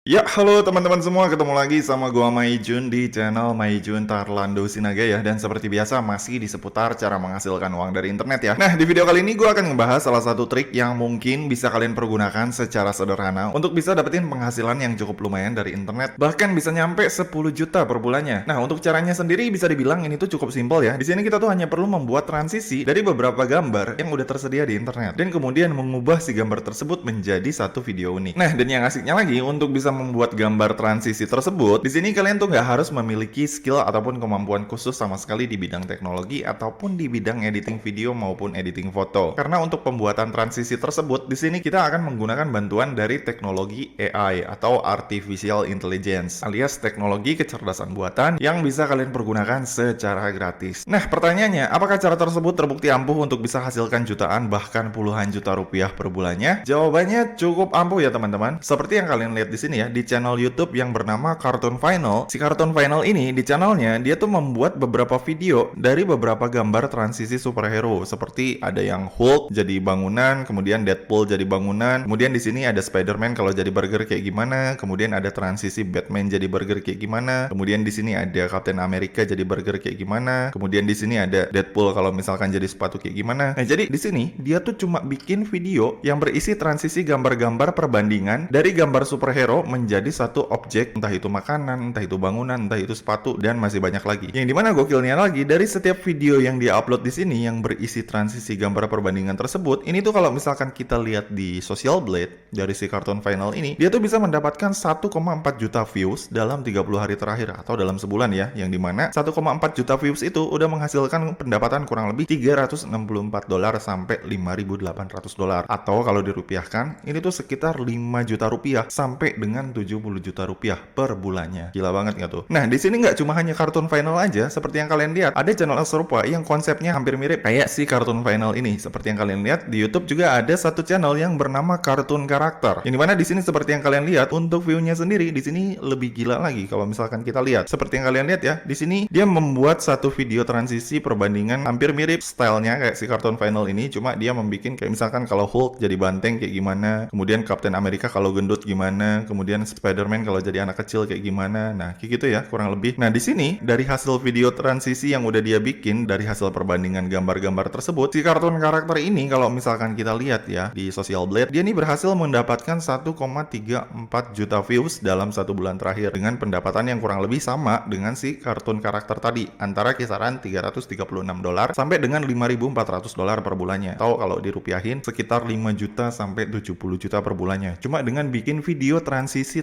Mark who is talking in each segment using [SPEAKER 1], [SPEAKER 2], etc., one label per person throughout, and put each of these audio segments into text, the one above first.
[SPEAKER 1] Ya, halo teman-teman semua, ketemu lagi sama gua Maijun di channel Maijun Tarlando Sinaga ya. Dan seperti biasa masih di seputar cara menghasilkan uang dari internet ya. Nah, di video kali ini gua akan ngebahas salah satu trik yang mungkin bisa kalian pergunakan secara sederhana untuk bisa dapetin penghasilan yang cukup lumayan dari internet. Bahkan bisa nyampe 10 juta per bulannya. Nah, untuk caranya sendiri bisa dibilang ini tuh cukup simpel ya. Di sini kita tuh hanya perlu membuat transisi dari beberapa gambar yang udah tersedia di internet. Dan kemudian mengubah si gambar tersebut menjadi satu video unik. Nah, dan yang asiknya lagi untuk bisa membuat gambar transisi tersebut, di sini kalian tuh nggak harus memiliki skill ataupun kemampuan khusus sama sekali di bidang teknologi ataupun di bidang editing video maupun editing foto. Karena untuk pembuatan transisi tersebut, di sini kita akan menggunakan bantuan dari teknologi AI atau Artificial Intelligence alias teknologi kecerdasan buatan yang bisa kalian pergunakan secara gratis. Nah, pertanyaannya, apakah cara tersebut terbukti ampuh untuk bisa hasilkan jutaan bahkan puluhan juta rupiah per bulannya? Jawabannya cukup ampuh ya teman-teman. Seperti yang kalian lihat di sini ya, di channel YouTube yang bernama Cartoon Final. Si Cartoon Final ini di channelnya dia tuh membuat beberapa video dari beberapa gambar transisi superhero, seperti ada yang Hulk jadi bangunan, kemudian Deadpool jadi bangunan, kemudian di sini ada Spider-Man kalau jadi burger kayak gimana, kemudian ada transisi Batman jadi burger kayak gimana, kemudian di sini ada Captain America jadi burger kayak gimana, kemudian di sini ada Deadpool kalau misalkan jadi sepatu kayak gimana. Nah, jadi di sini dia tuh cuma bikin video yang berisi transisi gambar-gambar perbandingan dari gambar superhero menjadi satu objek, entah itu makanan, entah itu bangunan, entah itu sepatu, dan masih banyak lagi. Yang dimana gokilnya lagi, dari setiap video yang dia upload di sini yang berisi transisi gambar perbandingan tersebut, ini tuh kalau misalkan kita lihat di Social Blade dari si Cartoon Final ini, dia tuh bisa mendapatkan 1,4 juta views dalam 30 hari terakhir atau dalam sebulan ya, yang dimana 1,4 juta views itu udah menghasilkan pendapatan kurang lebih $364 sampai $5.800, atau kalau dirupiahkan ini tuh sekitar 5 juta rupiah sampai dengan 70 juta rupiah per bulannya. Gila banget nggak tuh? Nah, di sini nggak cuma hanya Cartoon Final aja, seperti yang kalian lihat, ada channel serupa yang konsepnya hampir mirip kayak si Cartoon Final ini. Seperti yang kalian lihat di YouTube juga ada satu channel yang bernama Cartoon Karakter. Yang dimana di sini seperti yang kalian lihat, untuk view-nya sendiri di sini lebih gila lagi kalau misalkan kita lihat. Seperti yang kalian lihat ya, di sini dia membuat satu video transisi perbandingan hampir mirip stylenya kayak si Cartoon Final ini, cuma dia membuat kayak misalkan kalau Hulk jadi banteng kayak gimana, kemudian Captain America kalau gendut gimana, kemudian Spider-Man kalau jadi anak kecil kayak gimana. Nah, kayak gitu ya kurang lebih. Nah, di sini dari hasil video transisi yang udah dia bikin dari hasil perbandingan gambar-gambar tersebut, si Cartoon Karakter ini kalau misalkan kita lihat ya di Social Blade, dia ini berhasil mendapatkan 1,34 juta views dalam satu bulan terakhir dengan pendapatan yang kurang lebih sama dengan si Cartoon Karakter tadi, antara kisaran $336 sampai dengan $5.400 per bulannya. Atau kalau dirupiahin sekitar 5 juta sampai 70 juta per bulannya. Cuma dengan bikin video transisi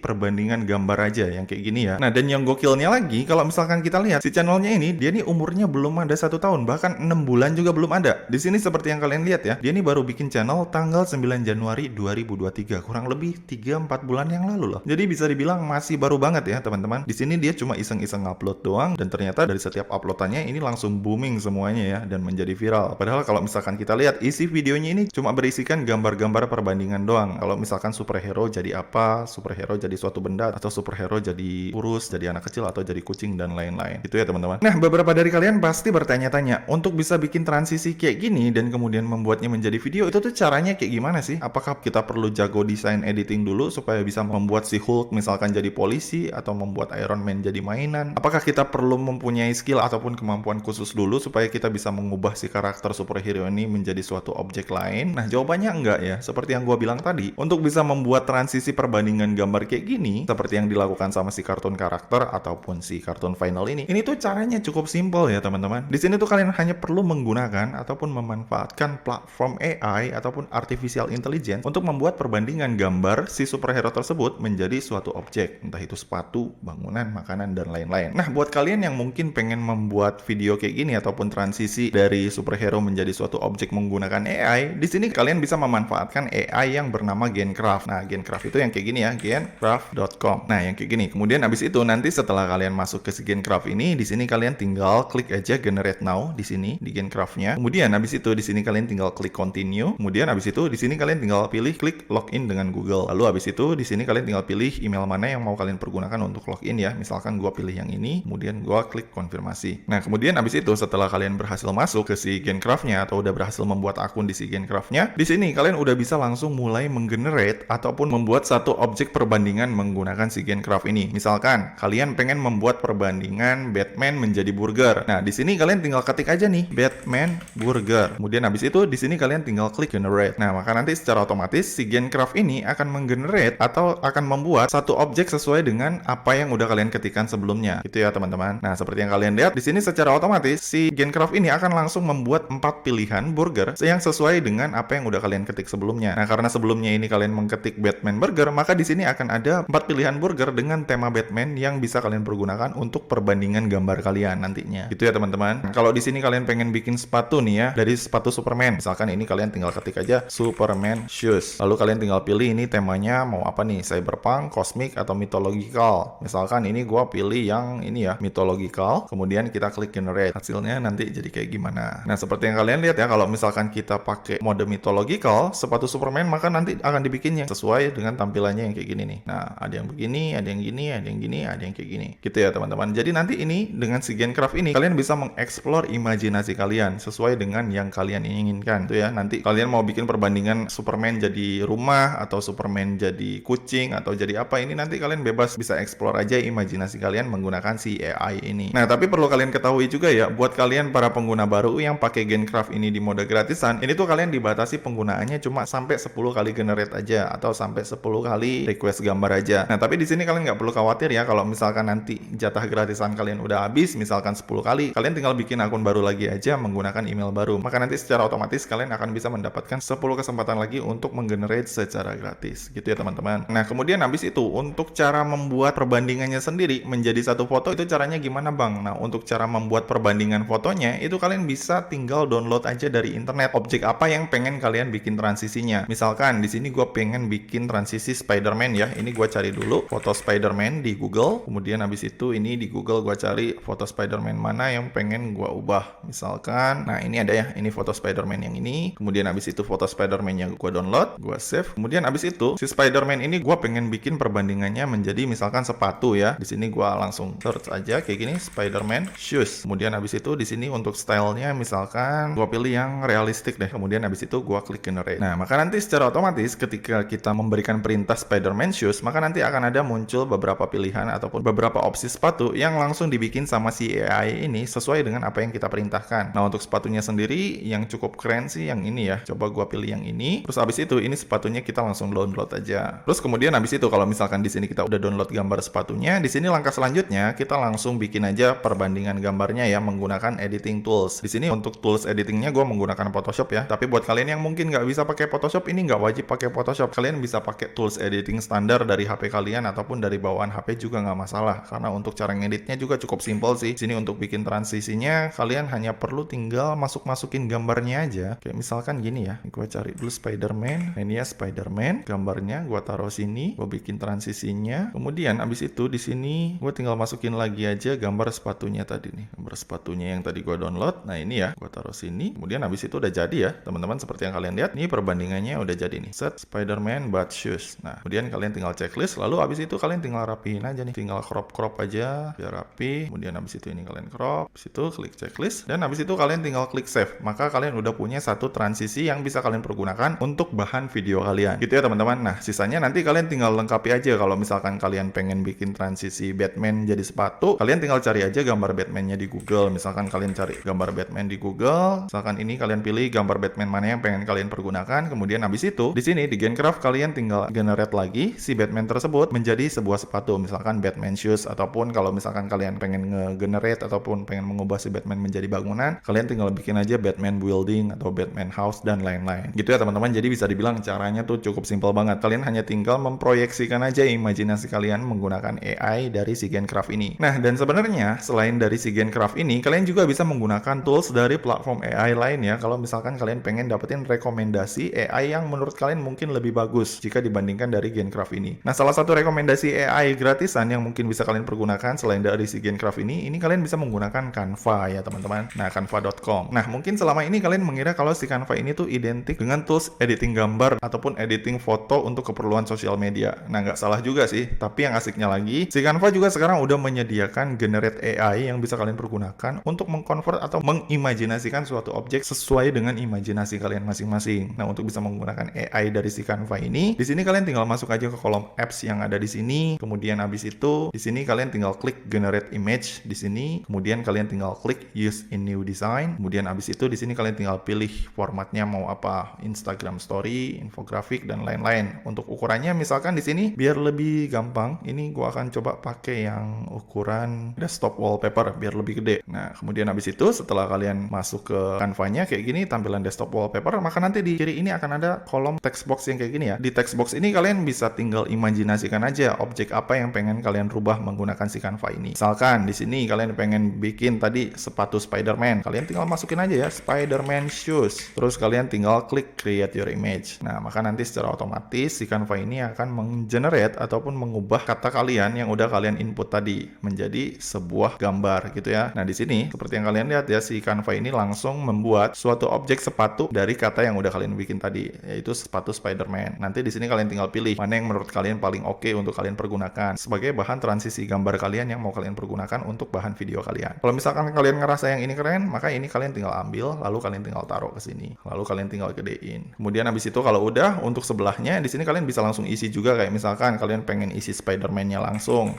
[SPEAKER 1] perbandingan gambar aja yang kayak gini ya. Nah, dan yang gokilnya lagi, kalau misalkan kita lihat si channelnya ini, dia nih umurnya belum ada 1 tahun, bahkan 6 bulan juga belum ada. Di sini seperti yang kalian lihat ya, dia ini baru bikin channel tanggal 9 Januari 2023, kurang lebih 3-4 bulan yang lalu loh. Jadi bisa dibilang masih baru banget ya teman-teman. Di sini dia cuma iseng-iseng upload doang, dan ternyata dari setiap uploadannya ini langsung booming semuanya ya, dan menjadi viral. Padahal kalau misalkan kita lihat isi videonya ini cuma berisikan gambar-gambar perbandingan doang. Kalau misalkan superhero jadi apa, superhero jadi suatu benda, atau superhero jadi kurus, jadi anak kecil, atau jadi kucing, dan lain-lain. Itu ya teman-teman. Nah, beberapa dari kalian pasti bertanya-tanya, untuk bisa bikin transisi kayak gini dan kemudian membuatnya menjadi video, itu tuh caranya kayak gimana sih? Apakah kita perlu jago desain editing dulu supaya bisa membuat si Hulk misalkan jadi polisi, atau membuat Iron Man jadi mainan? Apakah kita perlu mempunyai skill ataupun kemampuan khusus dulu supaya kita bisa mengubah si karakter superhero ini menjadi suatu objek lain? Nah, jawabannya enggak ya. Seperti yang gue bilang tadi, untuk bisa membuat transisi perbandingan gambar kayak gini, seperti yang dilakukan sama si Cartoon Karakter ataupun si Cartoon Final ini tuh caranya cukup simple ya teman-teman. Di sini tuh kalian hanya perlu menggunakan ataupun memanfaatkan platform AI ataupun Artificial Intelligence untuk membuat perbandingan gambar si superhero tersebut menjadi suatu objek, entah itu sepatu, bangunan, makanan, dan lain-lain. Nah, buat kalian yang mungkin pengen membuat video kayak gini ataupun transisi dari superhero menjadi suatu objek menggunakan AI, di sini kalian bisa memanfaatkan AI yang bernama Gencraft. Nah, Gencraft itu yang kayak gini ya, gencraft.com. Nah, yang kayak gini. Kemudian abis itu nanti setelah kalian masuk ke si Gencraft ini, di sini kalian tinggal klik aja generate now di sini di Gencraft-nya. Kemudian abis itu di sini kalian tinggal klik continue. Kemudian abis itu di sini kalian tinggal pilih klik login dengan Google. Lalu abis itu di sini kalian tinggal pilih email mana yang mau kalian pergunakan untuk login ya. Misalkan gua pilih yang ini, kemudian gua klik konfirmasi. Nah, kemudian abis itu setelah kalian berhasil masuk ke si Gencraft-nya atau udah berhasil membuat akun di si Gencraft-nya, di sini kalian udah bisa langsung mulai menggenerate ataupun membuat satu objek perbandingan menggunakan si GenCraft ini. Misalkan kalian pengen membuat perbandingan Batman menjadi burger. Nah, di sini kalian tinggal ketik aja nih Batman burger. Kemudian habis itu di sini kalian tinggal klik generate. Nah, maka nanti secara otomatis si GenCraft ini akan menggenerate atau akan membuat satu objek sesuai dengan apa yang udah kalian ketikkan sebelumnya. Gitu ya, teman-teman. Nah, seperti yang kalian lihat di sini secara otomatis si GenCraft ini akan langsung membuat 4 pilihan burger yang sesuai dengan apa yang udah kalian ketik sebelumnya. Nah, karena sebelumnya ini kalian mengketik Batman burger, maka di sini akan ada 4 pilihan burger dengan tema Batman yang bisa kalian pergunakan untuk perbandingan gambar kalian nantinya. Gitu ya, teman-teman. Kalau di sini kalian pengen bikin sepatu nih ya, dari sepatu Superman. Misalkan ini kalian tinggal ketik aja Superman shoes. Lalu kalian tinggal pilih ini temanya mau apa nih, cyberpunk, cosmic atau mythological. Misalkan ini gua pilih yang ini ya, mythological. Kemudian kita klik generate. Hasilnya nanti jadi kayak gimana. Nah, seperti yang kalian lihat ya, kalau misalkan kita pakai mode mythological sepatu Superman, maka nanti akan dibikin yang sesuai dengan tampilannya yang kayak gini nih. Nah, ada yang begini, ada yang gini, ada yang gini, ada yang kayak gini. Gitu ya, teman-teman. Jadi nanti ini dengan si GenCraft ini kalian bisa mengeksplor imajinasi kalian sesuai dengan yang kalian inginkan. Tuh ya, nanti kalian mau bikin perbandingan Superman jadi rumah atau Superman jadi kucing atau jadi apa, ini nanti kalian bebas bisa eksplor aja imajinasi kalian menggunakan si AI ini. Nah, tapi perlu kalian ketahui juga ya, buat kalian para pengguna baru yang pakai GenCraft ini di mode gratisan, ini tuh kalian dibatasi penggunaannya cuma sampai 10 kali generate aja atau sampai 10 kali request gambar aja. Nah, tapi di sini kalian nggak perlu khawatir ya, kalau misalkan nanti jatah gratisan kalian udah habis, misalkan 10 kali, kalian tinggal bikin akun baru lagi aja menggunakan email baru. Maka nanti secara otomatis kalian akan bisa mendapatkan 10 kesempatan lagi untuk menggenerate secara gratis. Gitu ya, teman-teman. Nah, kemudian habis itu untuk cara membuat perbandingannya sendiri menjadi satu foto, itu caranya gimana, Bang? Nah, untuk cara membuat perbandingan fotonya itu kalian bisa tinggal download aja dari internet objek apa yang pengen kalian bikin transisinya. Misalkan di sini gue pengen bikin transisi Spider-Man ya. Ini gue cari dulu foto Spider-Man di Google. Kemudian habis itu ini di Google gue cari foto Spider-Man mana yang pengen gue ubah. Misalkan, nah ini ada ya, ini foto Spider-Man yang ini. Kemudian habis itu foto Spider-Man yang gue download, gue save. Kemudian habis itu si Spider-Man ini gue pengen bikin perbandingannya menjadi misalkan sepatu ya. Di sini gue langsung search aja kayak gini, Spider-Man shoes. Kemudian habis itu di sini untuk stylenya misalkan gue pilih yang realistik deh. Kemudian habis itu gue klik generate. Nah, maka nanti secara otomatis ketika kita memberikan perintah Spider-Man shoes, maka nanti akan ada muncul beberapa pilihan ataupun beberapa opsi sepatu yang langsung dibikin sama si AI ini sesuai dengan apa yang kita perintahkan. Nah, untuk sepatunya sendiri yang cukup keren sih yang ini ya. Coba gue pilih yang ini. Terus habis itu ini sepatunya kita langsung download aja. Terus kemudian habis itu kalau misalkan di sini kita udah download gambar sepatunya, di sini langkah selanjutnya kita langsung bikin aja perbandingan gambarnya ya menggunakan editing tools. Di sini untuk tools editingnya gue menggunakan Photoshop ya. Tapi buat kalian yang mungkin nggak bisa pakai Photoshop, ini nggak wajib pakai Photoshop. Kalian bisa pakai tools editing standar dari HP kalian ataupun dari bawaan HP juga nggak masalah. Karena untuk cara ngeditnya juga cukup simple sih. Sini untuk bikin transisinya kalian hanya perlu tinggal masukin gambarnya aja. Kayak misalkan gini ya. Gue cari dulu Spider-Man. Nah, ini ya Spider-Man. Gambarnya gue taruh sini. Gue bikin transisinya. Kemudian abis itu di sini gue tinggal masukin lagi aja gambar sepatunya tadi nih. Gambar sepatunya yang tadi gue download. Nah, ini ya. Gue taruh sini. Kemudian abis itu udah jadi ya. Teman-teman seperti yang kalian lihat. Ini perbandingannya udah jadi nih. Set Spider-Man butt shoes. Nah, kemudian kalian tinggal checklist. Lalu abis itu kalian tinggal rapiin aja nih. Tinggal crop aja biar rapi. Kemudian abis itu ini kalian crop. Abis itu klik checklist. Dan abis itu kalian tinggal klik save. Maka kalian udah punya satu transisi yang bisa kalian pergunakan untuk bahan video kalian. Gitu ya, teman-teman. Nah, sisanya nanti kalian tinggal lengkapi aja. Kalau misalkan kalian pengen bikin transisi Batman jadi sepatu, kalian tinggal cari aja gambar Batman-nya di Google. Misalkan kalian cari gambar Batman di Google. Misalkan ini kalian pilih gambar Batman mana yang pengen kalian pergunakan. Kemudian habis itu di sini di GenCraft kalian tinggal generate lagi si Batman tersebut menjadi sebuah sepatu. Misalkan Batman shoes, ataupun kalau misalkan kalian pengen nge-generate ataupun pengen mengubah si Batman menjadi bangunan, kalian tinggal bikin aja Batman building atau Batman house dan lain-lain. Gitu ya, teman-teman. Jadi bisa dibilang caranya tuh cukup simpel banget. Kalian hanya tinggal memproyeksikan aja imajinasi kalian menggunakan AI dari si GenCraft ini. Nah, dan sebenarnya selain dari si GenCraft ini, kalian juga bisa menggunakan tools dari platform AI lain ya. Kalau misalkan kalian pengen dapetin rekomendasi AI yang menurut kalian mungkin lebih bagus jika dibandingkan dari GenCraft ini. Nah, salah satu rekomendasi AI gratisan yang mungkin bisa kalian pergunakan selain dari si GenCraft ini kalian bisa menggunakan Canva ya, teman-teman. Nah, canva.com. Nah, mungkin selama ini kalian mengira kalau si Canva ini tuh identik dengan tools editing gambar ataupun editing foto untuk keperluan sosial media. Nah, nggak salah juga sih. Tapi yang asiknya lagi, si Canva juga sekarang udah menyediakan generate AI yang bisa kalian pergunakan untuk mengconvert atau mengimajinasikan suatu objek sesuai dengan imajinasi kalian masing-masing. Nah, untuk bisa menggunakan AI dari si Canva ini, di sini kalian kalian tinggal masuk aja ke kolom apps yang ada di sini. Kemudian habis itu di sini kalian tinggal klik generate image di sini. Kemudian kalian tinggal klik use in new design. Kemudian habis itu di sini kalian tinggal pilih formatnya mau apa, Instagram story, infografik dan lain-lain. Untuk ukurannya misalkan di sini biar lebih gampang, ini gua akan coba pakai yang ukuran desktop wallpaper biar lebih gede. Nah, kemudian habis itu setelah kalian masuk ke Canva-nya kayak gini tampilan desktop wallpaper, maka nanti di kiri ini akan ada kolom text box yang kayak gini ya. Di text box ini kalian bisa tinggal imajinasikan aja objek apa yang pengen kalian rubah menggunakan si Canva ini. Misalkan di sini kalian pengen bikin tadi sepatu Spider-Man, kalian tinggal masukin aja ya Spider-Man shoes. Terus kalian tinggal klik create your image. Nah, maka nanti secara otomatis si Canva ini akan menggenerate ataupun mengubah kata kalian yang udah kalian input tadi menjadi sebuah gambar gitu ya. Nah, di sini seperti yang kalian lihat ya, si Canva ini langsung membuat suatu objek sepatu dari kata yang udah kalian bikin tadi, yaitu sepatu Spider-Man. Nanti di sini kalian tinggal pilih mana yang menurut kalian paling oke untuk kalian pergunakan sebagai bahan transisi gambar kalian yang mau kalian pergunakan untuk bahan video kalian. Kalau misalkan kalian ngerasa yang ini keren, maka ini kalian tinggal ambil, lalu kalian tinggal taruh ke sini, lalu kalian tinggal gedein. Kemudian habis itu kalau udah, untuk sebelahnya di sini kalian bisa langsung isi juga, kayak misalkan kalian pengen isi Spider-Man-nya langsung.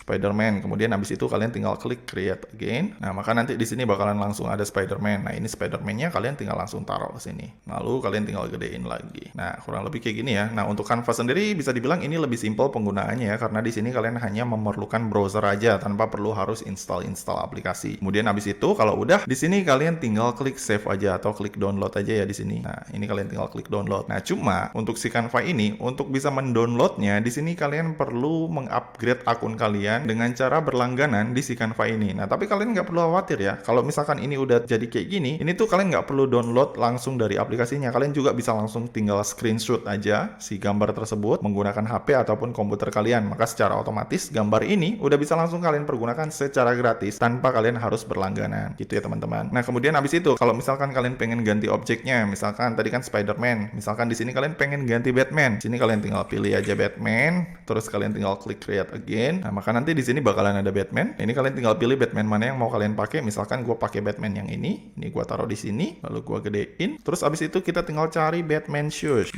[SPEAKER 1] Spider-Man, kemudian habis itu kalian tinggal klik create again. Nah, maka nanti di sini bakalan langsung ada Spider-Man. Nah, ini Spider-Man-nya kalian tinggal langsung taruh ke sini. Lalu kalian tinggal gedein lagi. Nah, kurang lebih kayak gini ya. Nah, untuk Canva sendiri bisa dibilang ini lebih simpel penggunaannya ya, karena di sini kalian hanya memerlukan browser aja tanpa perlu harus install aplikasi. Kemudian habis itu kalau udah di sini kalian tinggal klik save aja atau klik download aja ya di sini. Nah, ini kalian tinggal klik download. Nah, cuma untuk si Canva ini untuk bisa mendownloadnya di sini kalian perlu mengupgrade akun kalian dengan cara berlangganan di si Canva ini. Nah, tapi kalian nggak perlu khawatir ya. Kalau misalkan ini udah jadi kayak gini, ini tuh kalian nggak perlu download langsung dari aplikasinya. Kalian juga bisa langsung tinggal screenshot aja si gambar tersebut menggunakan HP ataupun komputer kalian. Maka secara otomatis gambar ini udah bisa langsung kalian pergunakan secara gratis tanpa kalian harus berlangganan. Gitu ya teman-teman. Nah, kemudian habis itu kalau misalkan kalian pengen ganti objeknya, misalkan tadi kan Spider-Man, misalkan di sini kalian pengen ganti Batman. Sini kalian tinggal pilih aja Batman, terus kalian tinggal klik create again. Nah, maka nanti di sini bakalan ada Batman. Ini kalian tinggal pilih Batman mana yang mau kalian pakai. Misalkan gue pakai Batman yang ini gue taruh di sini, lalu gue gedein. Terus abis itu kita tinggal cari Batman shoes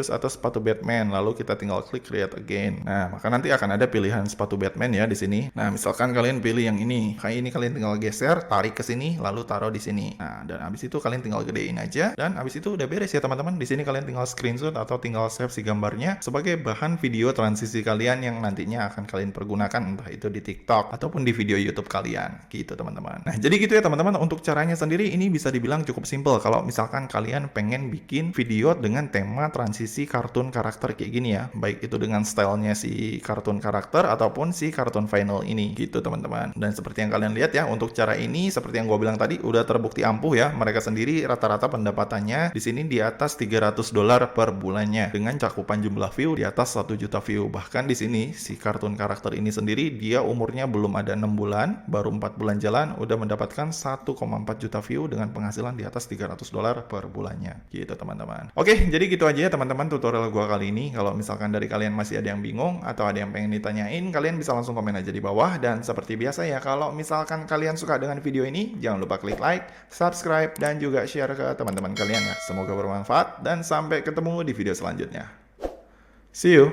[SPEAKER 1] atau sepatu Batman, lalu kita tinggal klik create again. Nah, maka nanti akan ada pilihan sepatu Batman ya di sini. Nah, misalkan kalian pilih yang ini, kayak ini kalian tinggal geser, tarik ke sini, lalu taruh di sini. Nah, dan abis itu kalian tinggal gedein aja, dan abis itu udah beres ya teman-teman. Di sini kalian tinggal screenshot atau tinggal save si gambarnya sebagai bahan video transisi kalian yang nantinya akan kalian pergunakan entah itu di TikTok ataupun di video YouTube kalian gitu teman-teman. Nah, jadi gitu ya teman-teman, untuk caranya sendiri ini bisa dibilang cukup simple. Kalau misalkan kalian pengen bikin video dengan tema transisi kartun karakter kayak gini ya, baik itu dengan stylenya si kartun karakter ataupun si kartun final ini gitu teman-teman. Dan seperti yang kalian lihat ya, untuk cara ini seperti yang gue bilang tadi udah terbukti ampuh ya. Mereka sendiri rata-rata pendapatannya di sini di atas $300 per bulannya dengan cakupan jumlah view di atas 1 juta view. Bahkan di sini si kartun karakter ini sendiri dia umurnya belum ada 6 bulan, baru 4 bulan jalan udah mendapatkan 1,4 juta view dengan penghasilan di atas $300 per bulannya gitu teman-teman. Oke, jadi gitu aja ya teman-teman tutorial gua kali ini. Kalau misalkan dari kalian masih ada yang bingung atau ada yang pengen ditanyain, kalian bisa langsung komen aja di bawah. Dan seperti biasa ya, kalau misalkan kalian suka dengan video ini, jangan lupa klik like, subscribe, dan juga share ke teman-teman kalian ya. Semoga bermanfaat dan sampai ketemu di video selanjutnya. See you.